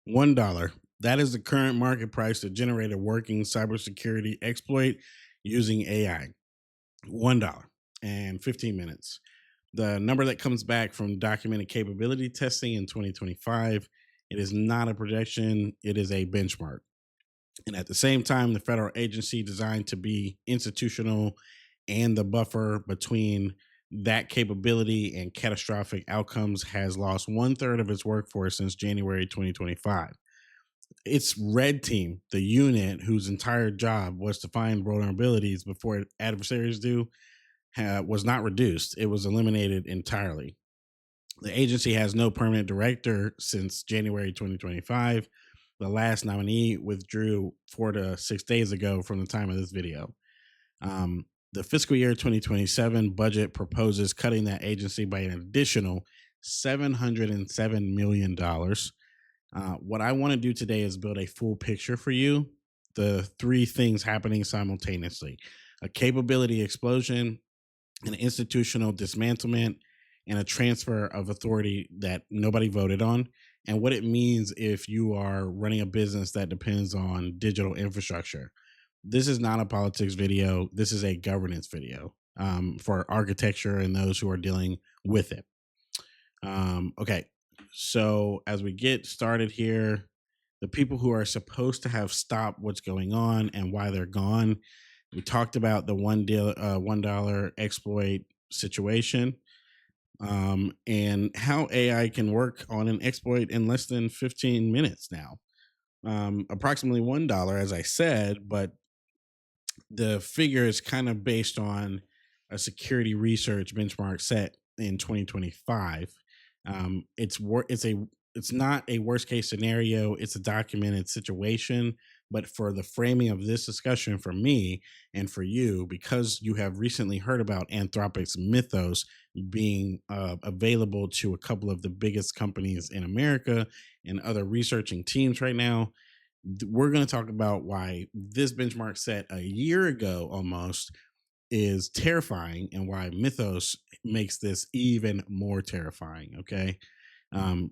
$1. That is the current market price to generate a working cybersecurity exploit using AI. $1 and 15 minutes. The number that comes back from documented capability testing in 2025, it is not a projection, it is a benchmark. And at the same time, the federal agency designed to be institutional and the buffer between that capability and catastrophic outcomes has lost one third of its workforce since January 2025. Its red team, the unit whose entire job was to find vulnerabilities before adversaries do, was not reduced. It was eliminated entirely. The agency has no permanent director since January 2025. The last nominee withdrew 4 to 6 days ago from the time of this video. The fiscal year 2027 budget proposes cutting that agency by an additional $707 million. What I want to do today is build a full picture for you. The three things happening simultaneously: a capability explosion, an institutional dismantlement, and a transfer of authority that nobody voted on, and what it means if you are running a business that depends on digital infrastructure. This is not a politics video. This is a governance video for architecture and those who are dealing with it. Okay, so as we get started here, the people who are supposed to have stopped what's going on and why they're gone. We talked about the $1 exploit situation, and how AI can work on an exploit in less than 15 minutes now. Approximately $1, as I said, but the figure is kind of based on a security research benchmark set in 2025. It's not a worst case scenario. It's a documented situation. But for the framing of this discussion, for me and for you, because you have recently heard about Anthropic's Mythos being available to a couple of the biggest companies in America and other researching teams right now, we're going to talk about why this benchmark set a year ago almost is terrifying and why Mythos makes this even more terrifying. Okay.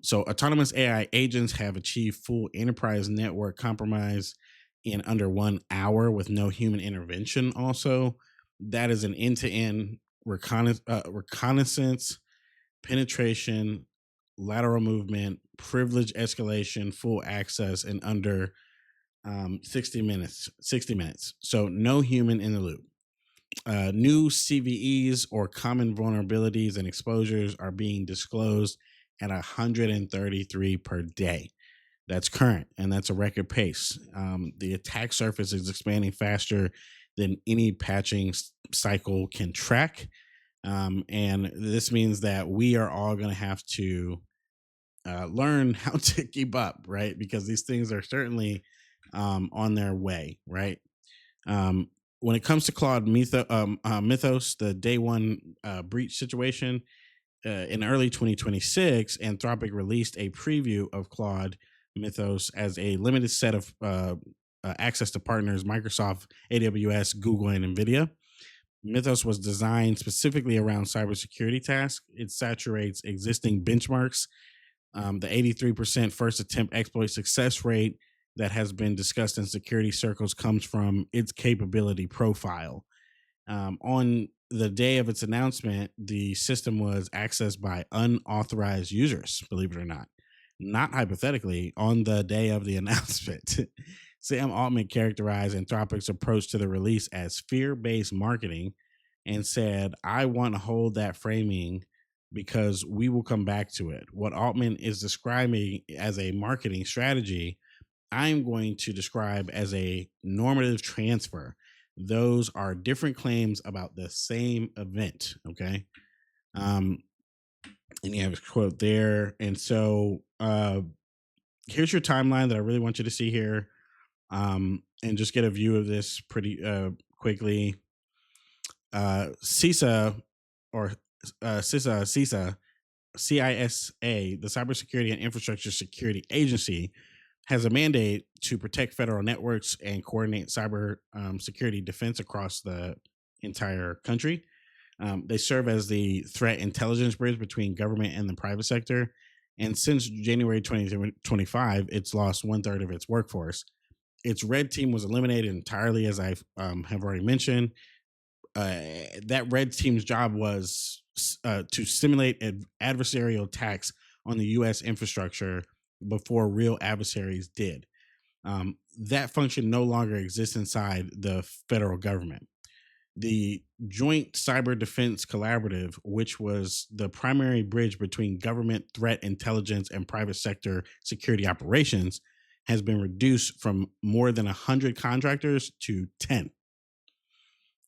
So autonomous AI agents have achieved full enterprise network compromise in under 1 hour with no human intervention. Also, that is an end-to-end reconnaissance, penetration, lateral movement, privilege escalation, full access in under 60 minutes. 60 minutes. So no human in the loop. New CVEs or common vulnerabilities and exposures are being disclosed at 133 per day. That's current, and that's a record pace. The attack surface is expanding faster than any patching cycle can track. And this means that we are all going to have to learn how to keep up, right? Because these things are certainly on their way, right? When it comes to Claude Mythos, the day one breach situation, in early 2026, Anthropic released a preview of Claude Mythos as a limited set of access to partners Microsoft, AWS, Google, and NVIDIA. Mythos was designed specifically around cybersecurity tasks. It saturates existing benchmarks. The 83% first attempt exploit success rate that has been discussed in security circles comes from its capability profile. On the day of its announcement, the system was accessed by unauthorized users, believe it or not. Not hypothetically, on the day of the announcement. Sam Altman characterized Anthropic's approach to the release as fear-based marketing and said, "I want to hold that framing because we will come back to it." What Altman is describing as a marketing strategy, I'm going to describe as a normative transfer. Those are different claims about the same event. Okay. And you have a quote there. And so here's your timeline that I really want you to see here. And just get a view of this pretty quickly. CISA or CISA, the Cybersecurity and Infrastructure Security Agency, has a mandate to protect federal networks and coordinate cyber security defense across the entire country. They serve as the threat intelligence bridge between government and the private sector. And since January 2025, it's lost one third of its workforce. Its red team was eliminated entirely, as I have already mentioned. That red team's job was to simulate adversarial attacks on the U.S. infrastructure before real adversaries did. That function no longer exists inside the federal government. The Joint Cyber Defense Collaborative, which was the primary bridge between government threat intelligence and private sector security operations, has been reduced from more than 100 contractors to 10.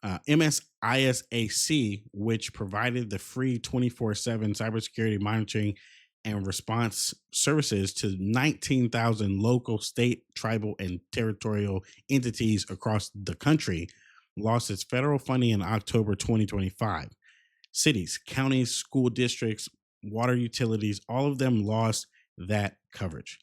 MSISAC, which provided the free 24/7 cybersecurity monitoring and response services to 19,000 local, state, tribal, and territorial entities across the country, lost its federal funding in October 2025. Cities, counties, school districts, water utilities, all of them lost that coverage.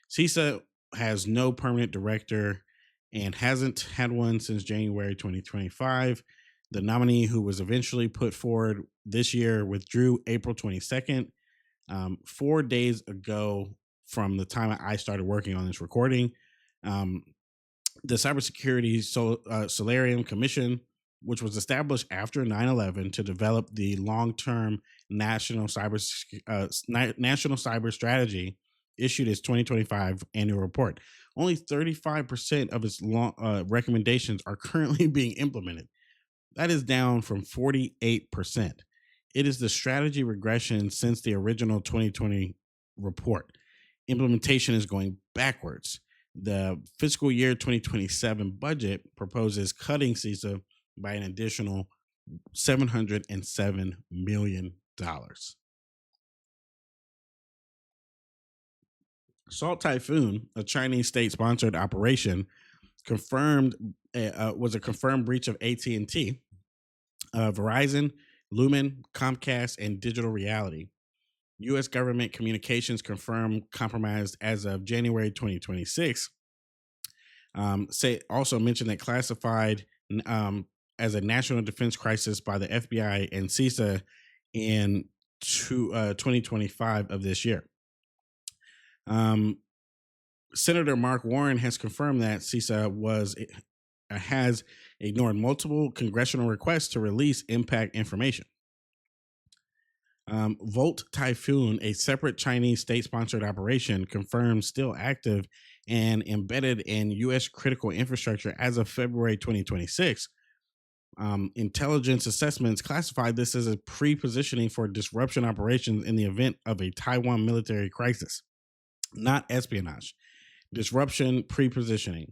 CISA has no permanent director and hasn't had one since January 2025. The nominee, who was eventually put forward this year, withdrew April 22nd, 4 days ago from the time I started working on this recording. The Cybersecurity Solarium Commission, which was established after 9/11 to develop the long-term national cyber strategy, issued its 2025 annual report. Only 35% of its recommendations are currently being implemented. That is down from 48%. It is the strategy regression since the original 2020 report. Implementation is going backwards. The fiscal year 2027 budget proposes cutting CISA by an additional $707 million. Salt Typhoon, a Chinese state-sponsored operation, was a confirmed breach of AT&T, Verizon, Lumen, Comcast, and Digital Reality. U.S. government communications confirmed compromised as of January 2026. Also mentioned that classified as a national defense crisis by the FBI and CISA in 2025 of this year. Senator Mark Warren has confirmed that CISA has ignored multiple congressional requests to release impact information. Volt Typhoon, a separate Chinese state-sponsored operation, confirmed still active and embedded in U.S. critical infrastructure as of February 2026. Intelligence assessments classified this as a pre-positioning for disruption operations in the event of a Taiwan military crisis, not espionage. Disruption pre-positioning.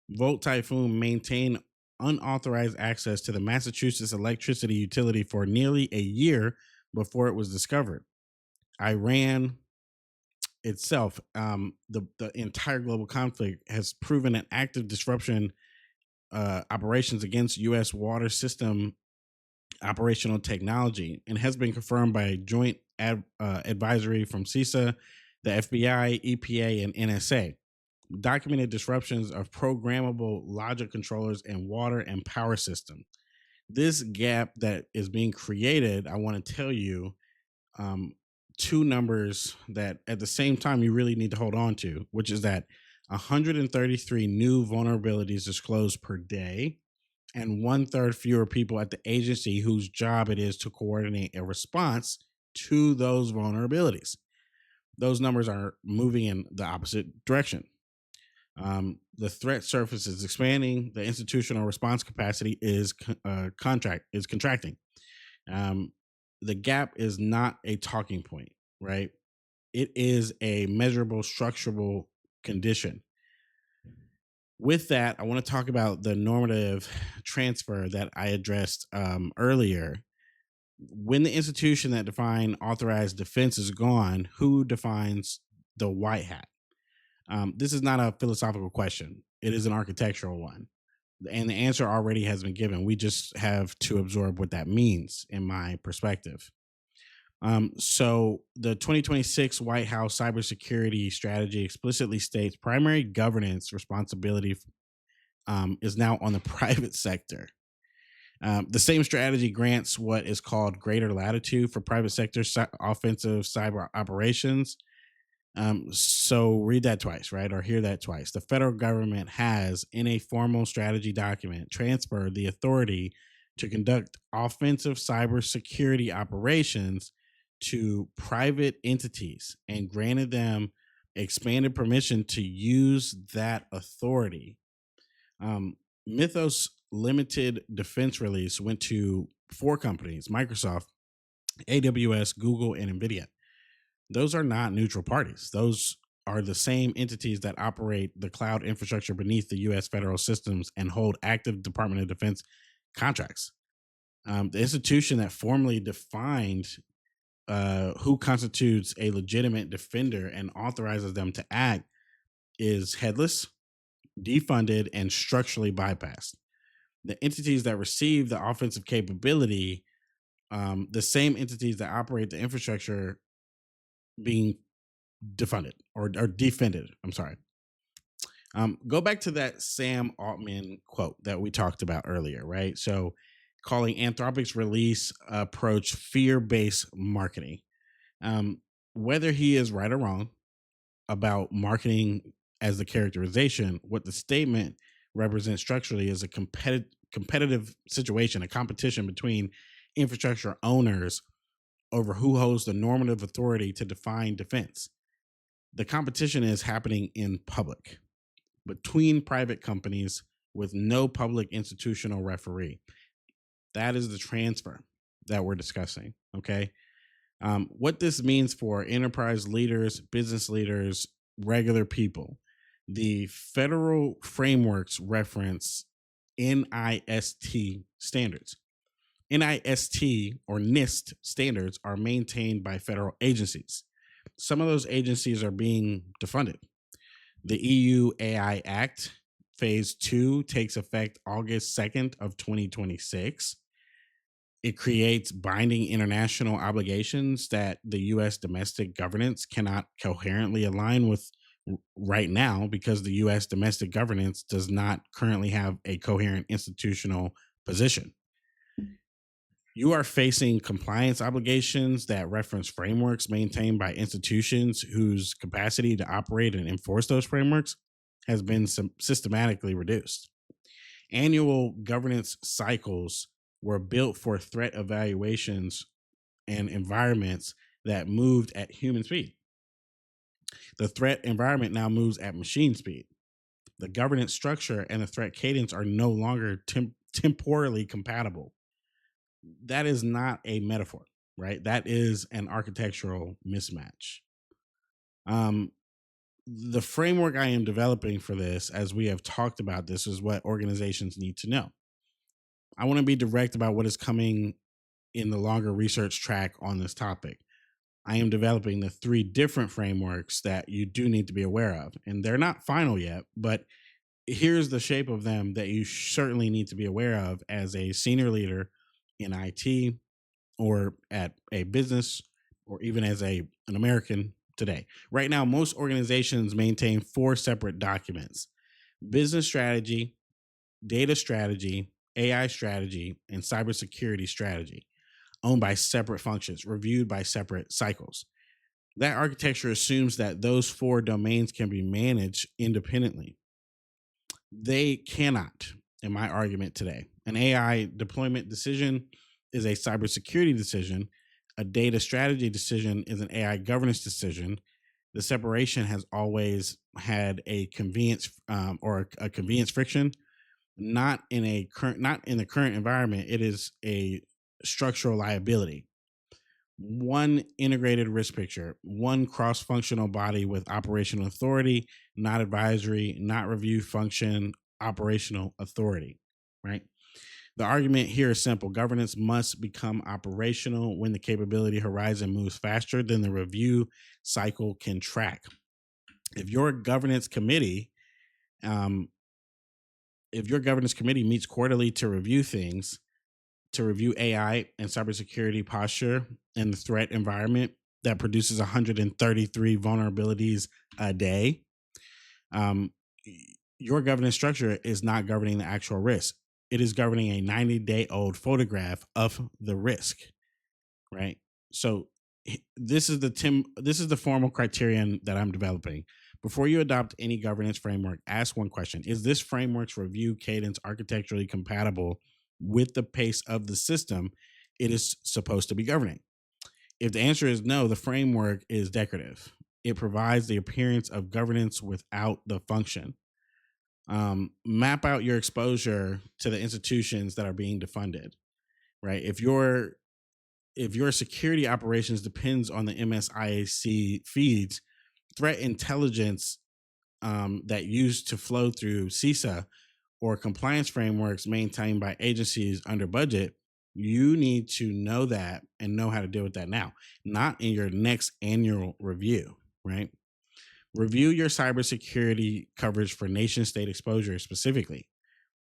Volt Typhoon maintained unauthorized access to the Massachusetts electricity utility for nearly a year before it was discovered. Iran itself, the entire global conflict, has proven an active disruption operations against U.S. water system operational technology, and has been confirmed by a joint advisory from CISA, the FBI, EPA, and NSA. Documented disruptions of programmable logic controllers and water and power system. This gap that is being created, I want to tell you two numbers that at the same time you really need to hold on to, which is that 133 new vulnerabilities disclosed per day, and 1/3 fewer people at the agency whose job it is to coordinate a response to those vulnerabilities. Those numbers are moving in the opposite direction. The threat surface is expanding. The institutional response capacity is contracting. The gap is not a talking point, right? It is a measurable, structurable condition. With that, I want to talk about the normative transfer that I addressed earlier. When the institution that defined authorized defense is gone, who defines the white hat? This is not a philosophical question. It is an architectural one. And the answer already has been given. We just have to absorb what that means, in my perspective. So the 2026 White House cybersecurity strategy explicitly states primary governance responsibility is now on the private sector. The same strategy grants what is called greater latitude for private sector offensive cyber operations. So read that twice, right? Or hear that twice. The federal government has, in a formal strategy document, transferred the authority to conduct offensive cybersecurity operations to private entities and granted them expanded permission to use that authority. Mythos limited defense release went to four companies: Microsoft, AWS, Google, and NVIDIA. Those are not neutral parties. Those are the same entities that operate the cloud infrastructure beneath the U.S. federal systems and hold active Department of Defense contracts. The institution that formally defined who constitutes a legitimate defender and authorizes them to act is headless, defunded, and structurally bypassed. The entities that receive the offensive capability, the same entities that operate the infrastructure being defunded or defended. I'm sorry. Go back to that Sam Altman quote that we talked about earlier, right? So, calling Anthropic's release approach fear-based marketing. Whether he is right or wrong about marketing as the characterization, what the statement represents structurally is a competitive situation, a competition between infrastructure owners over who holds the normative authority to define defense. The competition is happening in public between private companies with no public institutional referee. That is the transfer that we're discussing. Okay. What this means for enterprise leaders, business leaders, regular people, the federal frameworks reference NIST standards. NIST or NIST standards are maintained by federal agencies. Some of those agencies are being defunded. The EU AI Act Phase 2 takes effect August 2nd of 2026. It creates binding international obligations that the U.S. domestic governance cannot coherently align with right now because the U.S. domestic governance does not currently have a coherent institutional position. You are facing compliance obligations that reference frameworks maintained by institutions whose capacity to operate and enforce those frameworks has been systematically reduced. Annual governance cycles were built for threat evaluations and environments that moved at human speed. The threat environment now moves at machine speed. The governance structure and the threat cadence are no longer temporally compatible. That is not a metaphor, right? That is an architectural mismatch. The framework I am developing for this, as we have talked about this, is what organizations need to know. I want to be direct about what is coming in the longer research track on this topic. I am developing the three different frameworks that you do need to be aware of, and they're not final yet, but here's the shape of them that you certainly need to be aware of as a senior leader in IT or at a business or even as an American today. Right now, most organizations maintain four separate documents: business strategy, data strategy, AI strategy, and cybersecurity strategy, owned by separate functions, reviewed by separate cycles. That architecture assumes that those four domains can be managed independently. They cannot, in my argument today. An AI deployment decision is a cybersecurity decision. A data strategy decision is an AI governance decision. The separation has always had a convenience or a convenience friction. Not in the current environment. It is a structural liability. One integrated risk picture, one cross-functional body with operational authority, not advisory, not review function, operational authority, right? The argument here is simple. Governance must become operational when the capability horizon moves faster than the review cycle can track. If your governance committee meets quarterly to review things, to review AI and cybersecurity posture and the threat environment that produces 133 vulnerabilities a day, your governance structure is not governing the actual risk. It is governing a 90-day-old photograph of the risk, right? So This is the formal criterion that I'm developing. Before you adopt any governance framework, ask one question: is this framework's review cadence architecturally compatible with the pace of the system it is supposed to be governing? If the answer is no, the framework is decorative. It provides the appearance of governance without the function. Map out your exposure to the institutions that are being defunded. Right? If your security operations depends on the MSIAC feeds, threat intelligence that used to flow through CISA or compliance frameworks maintained by agencies under budget, you need to know that and know how to deal with that now, not in your next annual review, right? Review your cybersecurity coverage for nation state exposure specifically.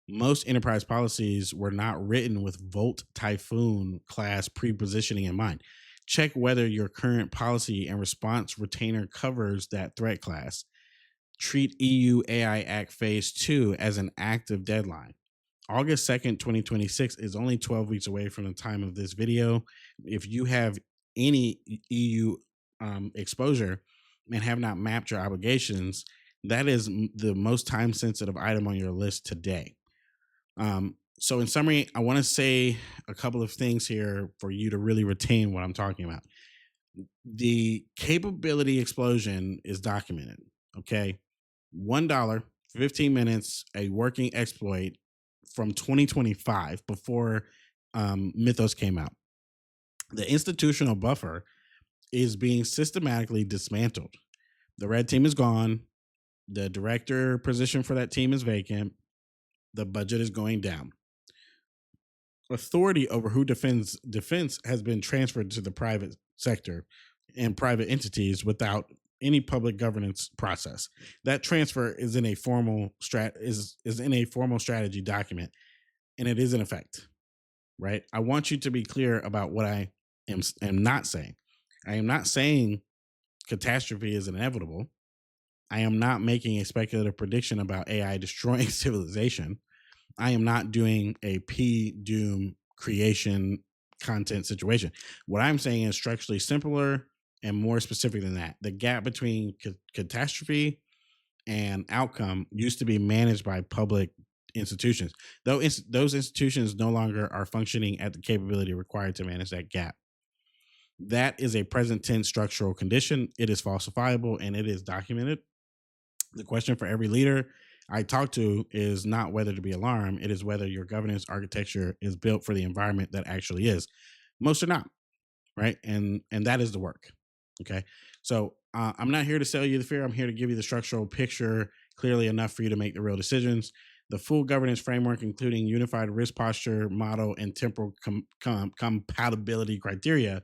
Most enterprise policies were not written with Volt Typhoon class pre-positioning in mind. Check whether your current policy and response retainer covers that threat class. Treat EU AI Act Phase 2 as an active deadline. August 2nd, 2026 is only 12 weeks away from the time of this video. If you have any EU exposure and have not mapped your obligations, that is the most time sensitive item on your list today. So in summary, I want to say a couple of things here for you to really retain what I'm talking about. The capability explosion is documented. Okay. $1, 15 minutes, a working exploit from 2025 before Mythos came out. The institutional buffer is being systematically dismantled. The red team is gone. The director position for that team is vacant. The budget is going down. Authority over who defends defense has been transferred to the private sector and private entities without any public governance process. That transfer is in a formal strategy document, and it is in effect. Right? I want you to be clear about what I am not saying. I am not saying catastrophe is inevitable. I am not making a speculative prediction about AI destroying civilization. I am not doing a Doom creation content situation. What I'm saying is structurally simpler and more specific than that. The gap between catastrophe and outcome used to be managed by public institutions. Though those institutions no longer are functioning at the capability required to manage that gap. That is a present tense structural condition. It is falsifiable and it is documented. The question for every leader I talk to is not whether to be alarmed. It is whether your governance architecture is built for the environment that actually is. Most are not, right? And that is the work. Okay. So I'm not here to sell you the fear. I'm here to give you the structural picture clearly enough for you to make the real decisions. The full governance framework, including unified risk posture model and temporal compatibility criteria,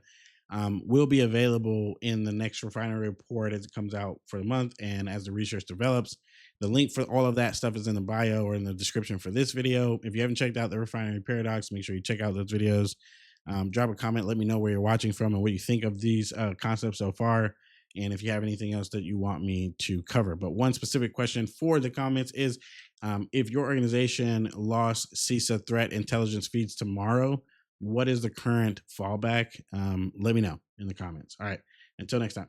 will be available in the next refinery report as it comes out for the month and as the research develops. The link for all of that stuff is in the bio or in the description for this video. If you haven't checked out the Refinery Paradox, make sure you check out those videos. Drop a comment. Let me know where you're watching from and what you think of these concepts so far. And if you have anything else that you want me to cover. But one specific question for the comments is, if your organization lost CISA threat intelligence feeds tomorrow, what is the current fallback? Let me know in the comments. All right. Until next time.